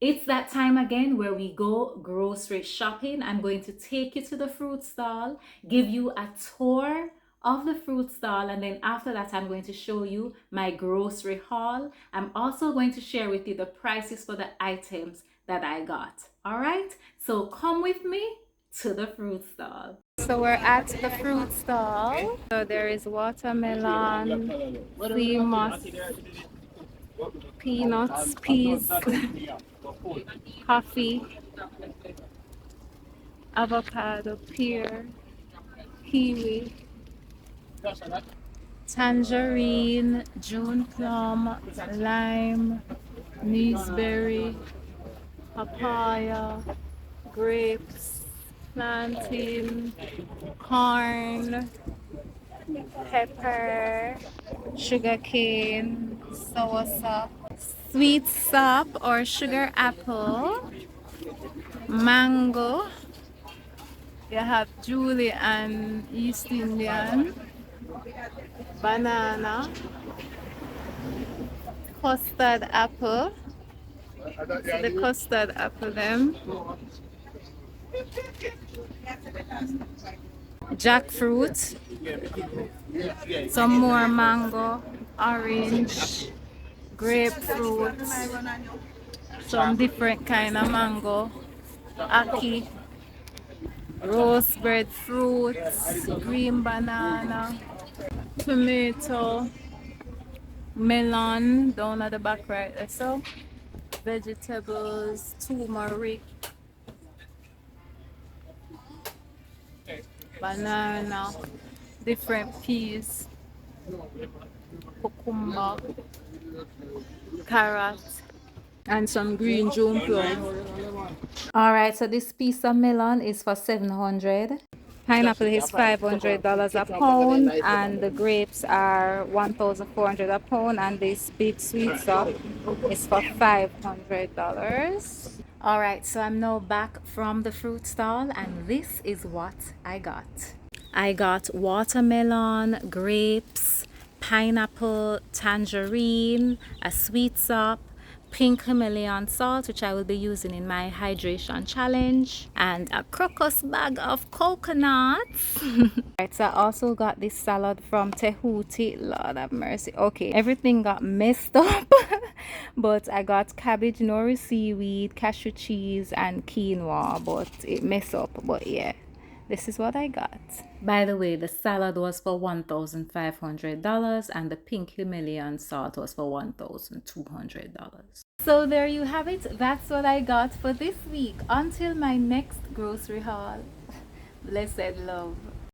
It's that time again where we go grocery shopping. I'm going to take you to the fruit stall, give you a tour of the fruit stall, and then after that I'm going to show you my grocery haul. I'm also going to share with you the prices for the items that I got. All right, so come with me to the fruit stall. So we're at the fruit stall. So there is watermelon, sea moss, peanuts, peas, coffee, avocado, pear, kiwi, tangerine, June plum, lime, gooseberry, papaya, grapes, plantain, corn, pepper, sugarcane, soursop, sweet sop or sugar apple, mango. You have Julie and East Indian, banana, custard apple. So the custard apple them, jackfruit, some more mango, orange, grapefruit, some different kind of mango, ackee, rose breadfruits, green banana, tomato, melon down at the back right there. So vegetables, turmeric, banana, different peas, cucumber, carrot, and some green June plum. All right, so this piece of melon is for 700. Pineapple is $500 a pound, and the grapes are 1,400 a pound, and this big sweet stuff is for $500. All right, so I'm now back from the fruit stall, and this is what I got. I got watermelon, grapes, pineapple, tangerine, a sweet sop, pink Himalayan salt, which I will be using in my hydration challenge, and a crocus bag of coconuts. Right, so I also got this salad from Tehuti. Lord have mercy. Okay, everything got messed up, but I got cabbage, nori seaweed, cashew cheese, and quinoa, but it messed up. But yeah, this is what I got. By the way, the salad was for $1,500 and the pink Himalayan salt was for $1,200. So there you have it. That's what I got for this week. Until my next grocery haul. Blessed love.